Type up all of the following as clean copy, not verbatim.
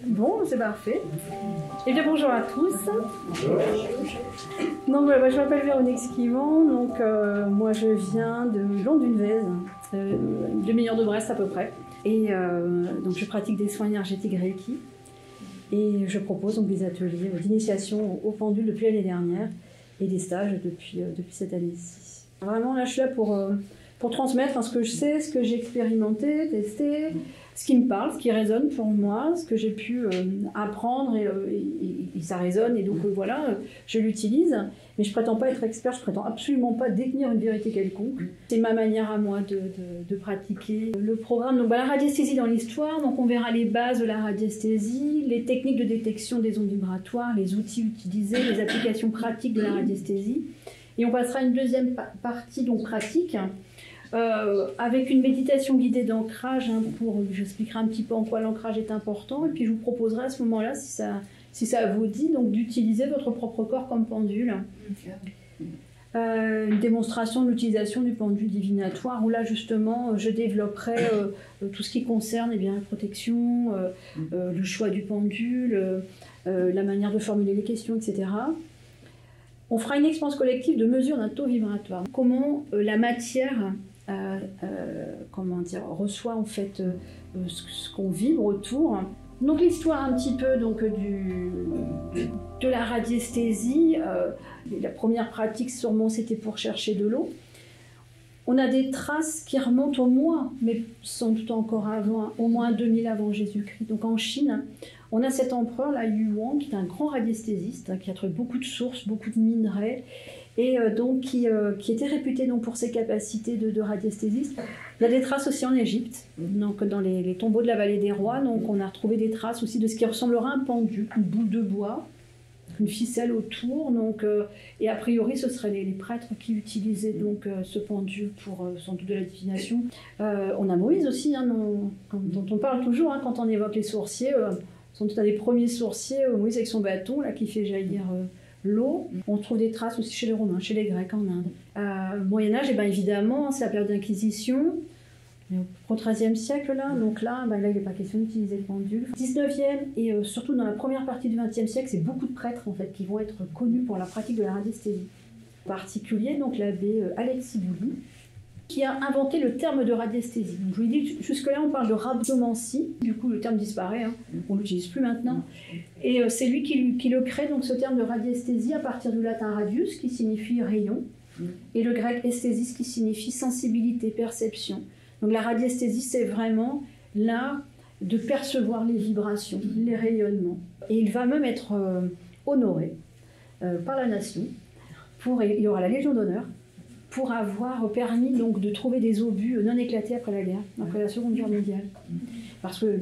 Bon, c'est parfait. Et bien bonjour à tous. Donc voilà, je m'appelle Véronique Skivant, donc moi je viens de Londres-Dunvez, demi-heure de Brest à peu près. Et donc je pratique des soins énergétiques Reiki et je propose donc des ateliers d'initiation au pendule depuis l'année dernière et des stages depuis cette année-ci. Vraiment là je suis là pour transmettre ce que je sais, ce que j'ai expérimenté, testé, ce qui me parle, ce qui résonne pour moi, ce que j'ai pu apprendre et ça résonne et donc voilà, je l'utilise. Mais je ne prétends pas être expert, je ne prétends absolument pas détenir une vérité quelconque. C'est ma manière à moi de pratiquer le programme. Donc la radiesthésie dans l'histoire, donc on verra les bases de la radiesthésie, les techniques de détection des ondes vibratoires, les outils utilisés, les applications pratiques de la radiesthésie. Et on passera à une deuxième partie donc pratique. Avec une méditation guidée d'ancrage, j'expliquerai un petit peu en quoi l'ancrage est important, et puis je vous proposerai à ce moment-là, si ça vous dit, donc d'utiliser votre propre corps comme pendule. Une démonstration de l'utilisation du pendule divinatoire, où là justement je développerai tout ce qui concerne la protection, le choix du pendule, la manière de formuler les questions, etc. On fera une expérience collective de mesure d'un taux vibratoire. Comment la matière reçoit en fait ce qu'on vibre autour. Donc l'histoire un petit peu de la radiesthésie. La première pratique sûrement c'était pour chercher de l'eau. On a des traces qui remontent au moins, mais sans doute encore avant, au moins 2000 avant Jésus-Christ. Donc en Chine, on a cet empereur, là, Yuan, qui est un grand radiesthésiste, qui a trouvé beaucoup de sources, beaucoup de minerais, et donc qui était réputé donc, pour ses capacités de radiesthésiste. Il y a des traces aussi en Égypte, donc dans les tombeaux de la vallée des rois, donc on a retrouvé des traces aussi de ce qui ressemblera à un pendule, une boule de bois, une ficelle autour, donc, et a priori ce seraient les prêtres qui utilisaient donc, ce pendule pour sans doute de la divination. On a Moïse aussi, dont on parle toujours quand on évoque les sorciers, sans doute un des premiers sorciers, Moïse avec son bâton là, qui fait jaillir l'eau. On trouve des traces aussi chez les Romains, chez les Grecs en Inde. Moyen-Âge, évidemment, c'est la période d'Inquisition. Au XIIIe siècle, donc là, il n'est pas question d'utiliser le pendule. 19e et surtout dans la première partie du XXe siècle, c'est beaucoup de prêtres en fait, qui vont être connus pour la pratique de la radiesthésie. En particulier, donc l'abbé Alexis Bouly, qui a inventé le terme de radiesthésie. Donc, je vous dis, jusque-là, on parle de rhabdomancie. Du coup, le terme disparaît, on ne l'utilise plus maintenant. Et c'est lui qui le crée, donc ce terme de radiesthésie, à partir du latin radius, qui signifie rayon, et le grec esthésis, qui signifie sensibilité, perception. Donc la radiesthésie, c'est vraiment l'art de percevoir les vibrations, les rayonnements. Et il va même être honoré par la nation. Il y aura la Légion d'honneur pour avoir permis donc, de trouver des obus non éclatés après la guerre, après la Seconde Guerre mondiale. Parce que,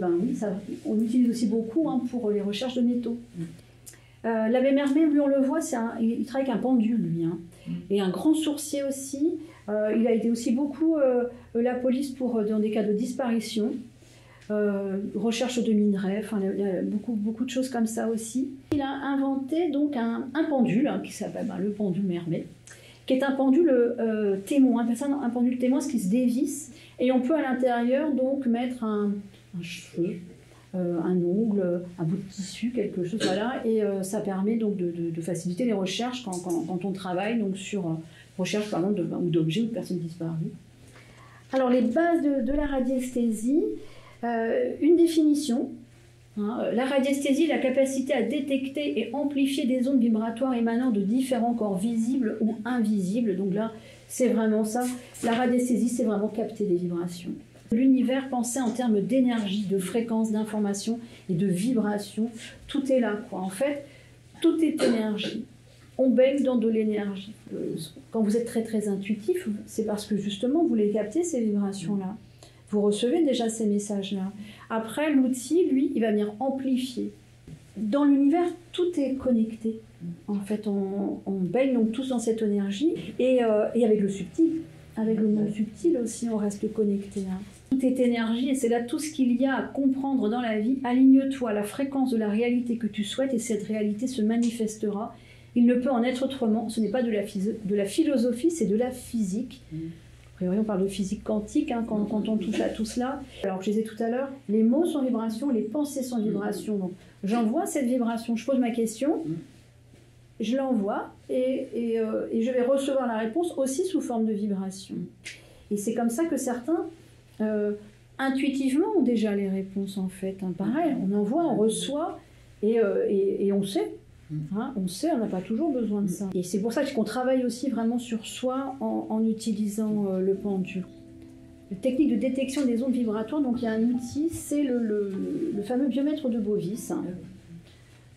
on l'utilise aussi beaucoup pour les recherches de métaux. L'abbé Mermet, lui, on le voit, il travaille avec un pendule, lui. Et un grand sourcier aussi. Il a aidé aussi beaucoup la police dans des cas de disparition, recherche de minerais, il y a beaucoup de choses comme ça aussi. Il a inventé donc un pendule qui s'appelle le pendule Mermet, qui est un pendule témoin, un pendule témoin, ce qui se dévisse, et on peut à l'intérieur donc mettre un cheveu, un ongle, un bout de tissu, quelque chose, voilà, et ça permet donc de faciliter les recherches quand on travaille donc sur recherche par exemple d'objets ou de personnes disparues. Alors les bases de la radiesthésie, une définition. La radiesthésie est la capacité à détecter et amplifier des ondes vibratoires émanant de différents corps visibles ou invisibles. Donc là, c'est vraiment ça. La radiesthésie, c'est vraiment capter des vibrations. L'univers pensé en termes d'énergie, de fréquence, d'information et de vibration, tout est là, quoi. En fait, tout est énergie. On baigne dans de l'énergie. Quand vous êtes très très intuitif, c'est parce que justement vous les captez ces vibrations-là. Vous recevez déjà ces messages-là. Après, l'outil, lui, il va venir amplifier. Dans l'univers, tout est connecté. En fait, on baigne donc tous dans cette énergie. Et avec le subtil, avec le monde subtil aussi, on reste connecté. Tout est énergie et c'est là tout ce qu'il y a à comprendre dans la vie. Aligne-toi à la fréquence de la réalité que tu souhaites et cette réalité se manifestera. Il ne peut en être autrement. Ce n'est pas de la philosophie, c'est de la physique. priori, on parle de physique quantique hein, quand on touche à tout cela. Alors, je disais tout à l'heure, les mots sont vibration, les pensées sont vibration. Donc, j'envoie cette vibration, je pose ma question, je l'envoie et je vais recevoir la réponse aussi sous forme de vibration. Et c'est comme ça que certains, intuitivement, ont déjà les réponses en fait. Hein. Pareil, on envoie, on reçoit et on sait. Hein, on sait, on n'a pas toujours besoin de ça. Et c'est pour ça qu'on travaille aussi vraiment sur soi en utilisant le pendule. La technique de détection des ondes vibratoires, donc il y a un outil, c'est le fameux biomètre de Bovis. Hein.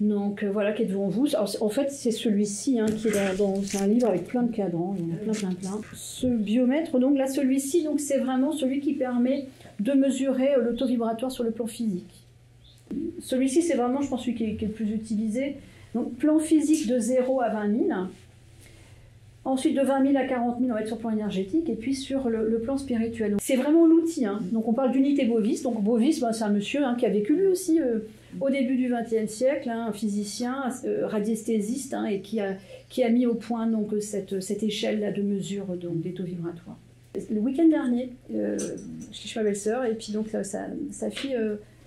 Donc voilà, qui est devant vous. Alors, en fait, c'est celui-ci hein, qui est dans un livre avec plein de cadrans. Il y en a plein. Ce biomètre, donc là, celui-ci, donc c'est vraiment celui qui permet de mesurer le taux vibratoire sur le plan physique. Celui-ci, c'est vraiment, je pense, celui qui est le plus utilisé. Donc, plan physique de 0 à 20 000. Ensuite, de 20 000 à 40 000, on va être sur le plan énergétique. Et puis, sur le plan spirituel. C'est vraiment l'outil. Hein. Donc, on parle d'unité Bovis. Donc, Bovis, c'est un monsieur hein, qui a vécu lui aussi au début du XXe siècle, hein, un physicien, radiesthésiste, hein, et qui a mis au point donc, cette échelle-là de mesure donc, des taux vibratoires. Le week-end dernier, chez ma belle-sœur, et puis donc sa fille...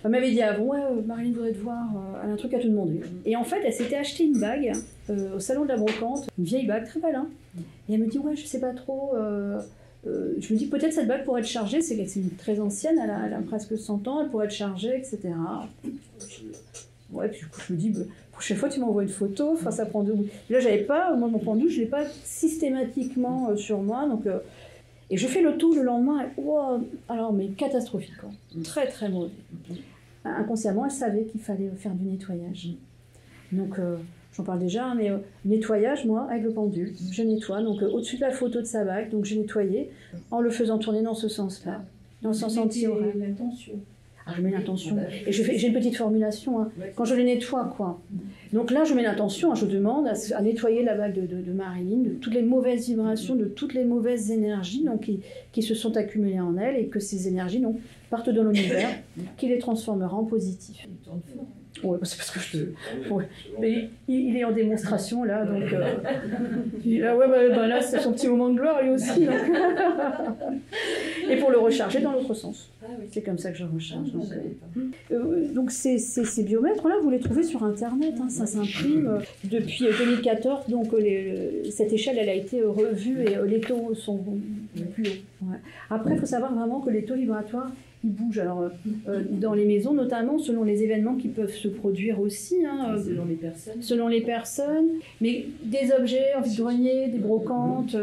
Elle m'avait dit avant, ouais, Marilyn voudrait te voir, elle a un truc à te demander. Et en fait, elle s'était acheté une bague au salon de la brocante, une vieille bague, très belle. Hein. Et elle me dit, ouais, je sais pas trop. Je me dis, peut-être cette bague pourrait être chargée, c'est très ancienne, elle a presque 100 ans, elle pourrait être chargée, etc. Ouais, puis du coup, je me dis, la prochaine fois, tu m'envoies une photo, enfin, ça prend 2 minutes. Et là, j'avais pas, moi, mon pendule, je l'ai pas systématiquement sur moi, donc... Et je fais le tour le lendemain, et wow, alors mais catastrophique, quoi. Très très mauvais. Inconsciemment, elle savait qu'il fallait faire du nettoyage. Donc, j'en parle déjà, mais nettoyage, moi, avec le pendule, je nettoie. Donc, au-dessus de la photo de sa bague, donc j'ai nettoyé en le faisant tourner dans ce sens-là, dans le sens anti-horaire. Je mets l'intention. Et j'ai une petite formulation, hein, quand je les nettoie, quoi. Donc là, je mets l'intention, hein, je demande à nettoyer la bague de Marilyn, de toutes les mauvaises vibrations, de toutes les mauvaises énergies donc, qui se sont accumulées en elle, et que ces énergies donc, partent dans l'univers, qui les transformera en positif. Ouais, c'est parce que ouais. Mais il est en démonstration là, donc là c'est son petit moment de gloire lui aussi. Donc. Et pour le recharger dans l'autre sens. C'est comme ça que je recharge. Donc ces biomètres là, vous les trouvez sur internet, hein, ça s'imprime depuis 2014. Donc cette échelle elle a été revue et les taux sont plus hauts. Ouais. Après il faut savoir vraiment que les taux vibratoires ils bougent. Alors, dans les maisons, notamment, selon les événements qui peuvent se produire aussi. Hein, selon les personnes. Mais des objets en vide-grenier, des brocantes,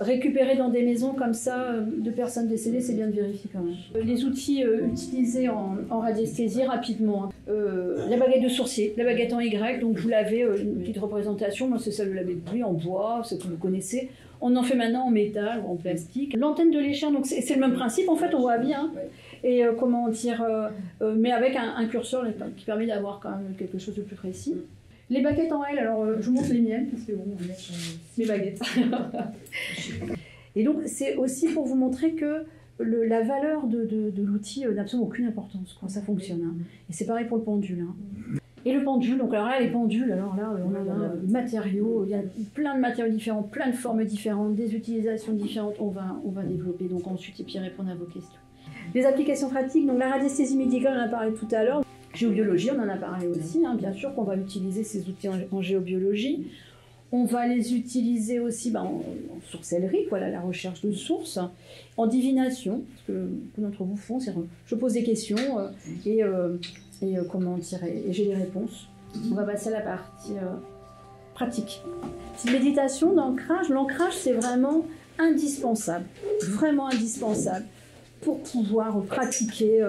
récupérés dans des maisons comme ça, de personnes décédées, c'est bien de vérifier quand même. Les outils utilisés en radiesthésie, rapidement. La baguette de sourcier, la baguette en Y, donc vous l'avez, une petite représentation. Moi, c'est celle de la baguette en bois, c'est que vous connaissez. On en fait maintenant en métal ou en plastique. L'antenne de l'échelle, donc c'est le même principe, en fait, on voit bien. Et comment dire, mais avec un curseur qui permet d'avoir quand même quelque chose de plus précis. Les baguettes en L, alors je vous montre les miennes, parce que bon, on met mes baguettes. Et donc, c'est aussi pour vous montrer que la valeur de l'outil n'a absolument aucune importance, quand ça fonctionne. Hein. Et c'est pareil pour le pendule. Hein. Et le pendule, donc alors là, les pendules, alors là, on a matériaux, il y a plein de matériaux différents, plein de formes différentes, des utilisations différentes, on va développer donc ensuite et puis répondre à vos questions. Les applications pratiques, donc la radiesthésie médicale, on en a parlé tout à l'heure, géobiologie, on en a parlé aussi, hein, bien sûr qu'on va utiliser ces outils en géobiologie. On va les utiliser aussi en sorcellerie, voilà, la recherche de sources, en divination, ce que beaucoup d'entre vous font, c'est je pose des questions et j'ai des réponses. On va passer à la partie pratique. Cette méditation d'ancrage, l'ancrage c'est vraiment indispensable pour pouvoir pratiquer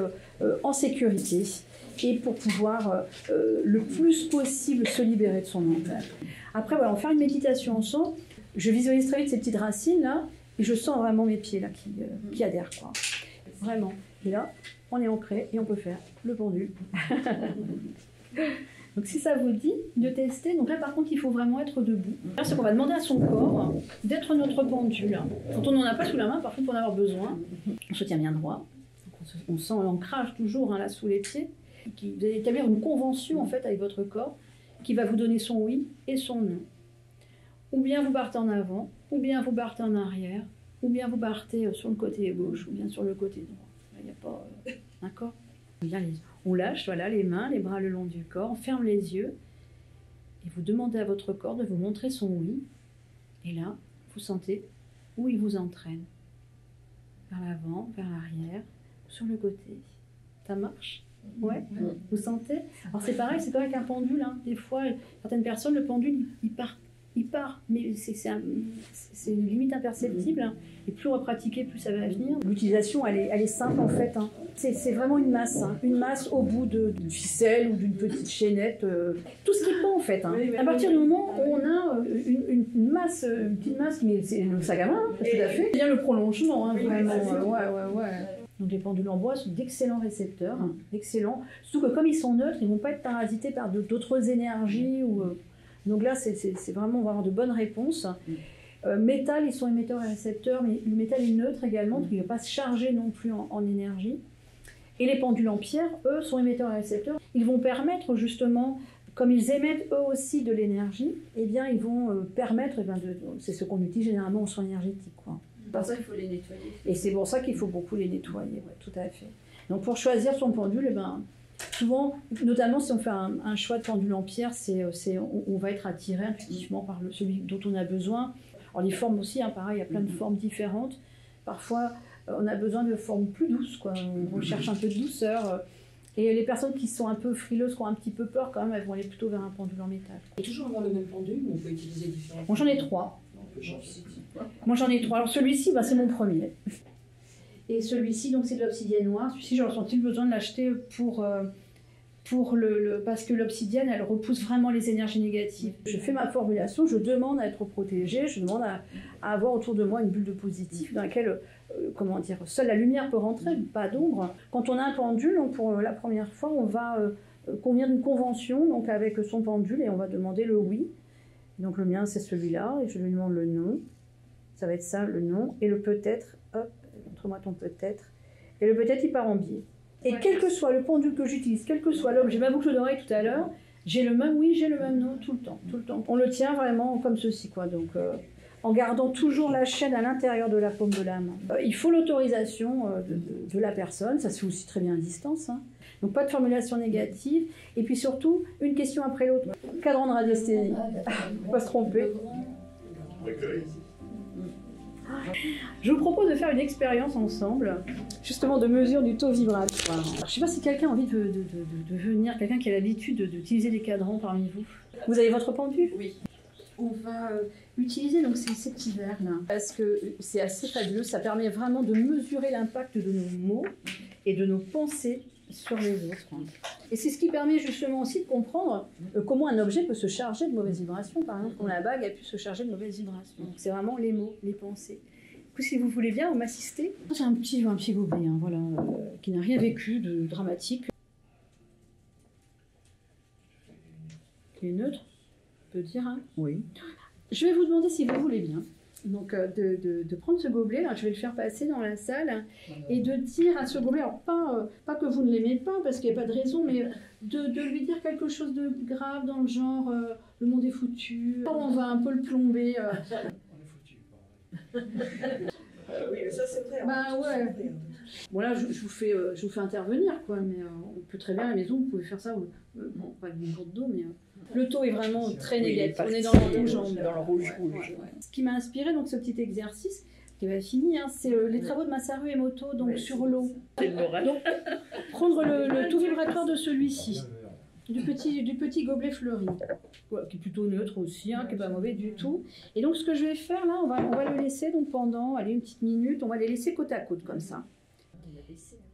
en sécurité et pour pouvoir le plus possible se libérer de son mental. Après, voilà, on va faire une méditation ensemble. Je visualise très vite ces petites racines là et je sens vraiment mes pieds là qui adhèrent, quoi. Vraiment. Et là, on est ancré et on peut faire le pendule. Donc si ça vous dit de tester, donc là par contre il faut vraiment être debout. Là c'est qu'on va demander à son corps d'être notre pendule. Quand on n'en a pas sous la main, par contre pour en avoir besoin, on se tient bien droit. On sent l'ancrage toujours là sous les pieds. Vous allez établir une convention en fait avec votre corps qui va vous donner son oui et son non. Ou bien vous partez en avant, ou bien vous partez en arrière, ou bien vous partez sur le côté gauche, ou bien sur le côté droit. Il n'y a pas... D'accord? On lâche, voilà, les mains, les bras le long du corps, on ferme les yeux, et vous demandez à votre corps de vous montrer son oui. Et là, vous sentez où il vous entraîne. Vers l'avant, vers l'arrière, sur le côté. Ça marche? Ouais. Vous sentez? Alors c'est pareil, c'est comme avec un pendule. Hein. Des fois, certaines personnes, le pendule, il part. Mais c'est limite imperceptible. Hein. Et plus on va pratiquer, plus ça va venir. L'utilisation, elle est simple en fait. Hein. C'est vraiment une masse. Hein. Une masse au bout d'une ficelle ou d'une petite chaînette. Tout ce qui pend en fait. Hein. À partir du moment où on a une petite masse, mais c'est le sac à main, hein, tout à fait. Il y a le prolongement, hein, vraiment. Ouais. Donc les pendules en bois sont d'excellents récepteurs, hein, excellents. Surtout que comme ils sont neutres, ils ne vont pas être parasités par d'autres énergies. Donc là, c'est vraiment, on va avoir de bonnes réponses. Métal, ils sont émetteurs et récepteurs, mais le métal est neutre également, donc il ne va pas se charger non plus en énergie. Et les pendules en pierre, eux, sont émetteurs et récepteurs. Ils vont permettre justement, comme ils émettent eux aussi de l'énergie, eh bien ils vont permettre, c'est ce qu'on utilise généralement en soins énergétiques, quoi. C'est pour ça qu'il faut les nettoyer. Et c'est pour ça qu'il faut beaucoup les nettoyer, ouais, tout à fait. Donc pour choisir son pendule, eh ben, souvent, notamment si on fait un choix de pendule en pierre, on va être attiré intuitivement par celui dont on a besoin. Alors les formes aussi, hein, pareil, il y a plein de formes différentes. Parfois, on a besoin de formes plus douces, quoi. On recherche un peu de douceur. Et les personnes qui sont un peu frileuses, qui ont un petit peu peur, quand même, elles vont aller plutôt vers un pendule en métal. On peut toujours avoir le même pendule, mais on peut utiliser différents. Moi, j'en ai 3. Moi, j'en ai 3. Alors celui-ci, c'est mon premier. Et celui-ci, donc c'est de l'obsidienne noire. Celui-ci, j'ai ressenti le besoin de l'acheter parce que l'obsidienne, elle repousse vraiment les énergies négatives. Je fais ma formulation, je demande à être protégée, je demande à avoir autour de moi une bulle de positif dans laquelle, seule la lumière peut rentrer, pas d'ombre. Quand on a un pendule, donc pour la première fois, on va convenir d'une convention donc avec son pendule et on va demander le oui. Donc le mien, c'est celui-là, et je lui demande le non. Ça va être ça, le non, et le peut-être, hop, montre-moi ton peut-être. Et le peut-être, il part en biais. Et quel que soit le pendule que j'utilise, quel que soit l'homme, j'ai ma boucle d'oreille tout à l'heure, j'ai le même oui, j'ai le même non, tout le temps. On le tient vraiment comme ceci, quoi. Donc, en gardant toujours la chaîne à l'intérieur de la paume de la main. Il faut l'autorisation de la personne, ça se fait aussi très bien à distance, hein. Donc pas de formulation négative, et puis surtout, une question après l'autre. Cadran de radiesthésie, faut pas se tromper. Je vous propose de faire une expérience ensemble, justement de mesure du taux vibratoire. Alors, je ne sais pas si quelqu'un a envie de venir, quelqu'un qui a l'habitude d'utiliser des cadrans parmi vous. Vous avez votre pendule? Oui. On va utiliser donc ces petits verres là, parce que c'est assez fabuleux, ça permet vraiment de mesurer l'impact de nos mots et de nos pensées sur les autres. Et c'est ce qui permet justement aussi de comprendre comment un objet peut se charger de mauvaises vibrations. Par exemple, quand la bague a pu se charger de mauvaises vibrations. Donc, c'est vraiment les mots, les pensées. Du coup, si vous voulez bien, vous m'assistez. J'ai un petit gobelet, hein, voilà, qui n'a rien vécu de dramatique. Qui est neutre, on peut dire, hein. Oui. Je vais vous demander si vous voulez bien. Donc de prendre ce gobelet, là, je vais le faire passer dans la salle, et de dire à ce gobelet, alors pas que vous ne l'aimez pas, parce qu'il n'y a pas de raison, mais de lui dire quelque chose de grave dans le genre le monde est foutu, on va un peu le plomber. On est foutu. Oui, mais ça c'est vrai. Bah ouais. Bon là, je vous fais intervenir, quoi, mais on peut très bien à la maison, vous pouvez faire ça, bon, pas avec une gourde d'eau, mais... Le taux est vraiment très négatif. On est dans le rouge. Dans le rouge. Ouais. Ce qui m'a inspiré, donc, ce petit exercice, qui va finir, c'est les travaux de Masaru Emoto, donc sur l'eau. Donc, prendre le taux vibratoire de celui-ci, du petit gobelet fleuri, qui est plutôt neutre aussi, hein, qui n'est pas mauvais du tout. Et donc, ce que je vais faire là, on va le laisser donc pendant une petite minute, on va les laisser côte à côte comme ça.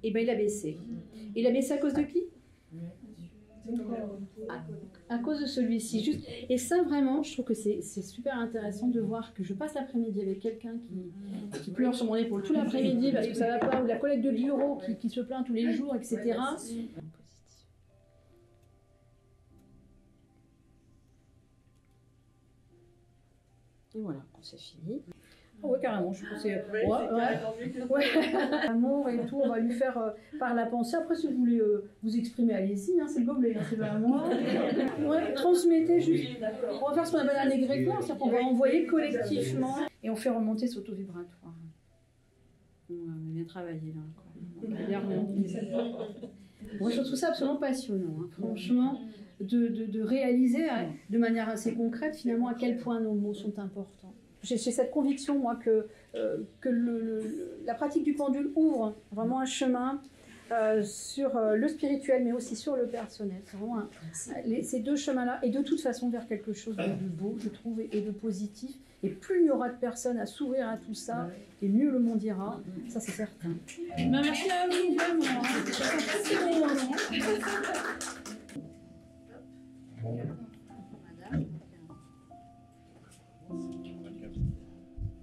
Et bien, il a baissé. Il a baissé à cause de qui? À cause de celui-ci. Et ça, vraiment, je trouve que c'est super intéressant de voir que je passe l'après-midi avec quelqu'un qui pleure sur mon épaule tout l'après-midi parce que ça va pas, ou la collègue de bureau qui se plaint tous les jours, etc. Et voilà, c'est fini. Ah ouais, carrément, je pense que c'est... Amour et tout, on va lui faire par la pensée. Après, si vous voulez vous exprimer, allez-y, hein, c'est le gobelet, hein, c'est pas à moi. Ouais, transmettez juste. On va faire ce qu'on appelle un égrégore, c'est-à-dire qu'on va envoyer collectivement et on fait remonter ce taux vibratoire. On a bien travaillé là. Moi, je trouve ça absolument passionnant, hein, franchement, de réaliser de manière assez concrète finalement à quel point nos mots sont importants. J'ai cette conviction, moi, que la pratique du pendule ouvre vraiment un chemin sur le spirituel, mais aussi sur le personnel. C'est vraiment ces deux chemins-là, et de toute façon vers quelque chose de beau, je trouve, et de positif. Et plus il y aura de personnes à s'ouvrir à tout ça, et mieux le monde ira, ça c'est certain. Merci à vous, vraiment. C'est bon moment.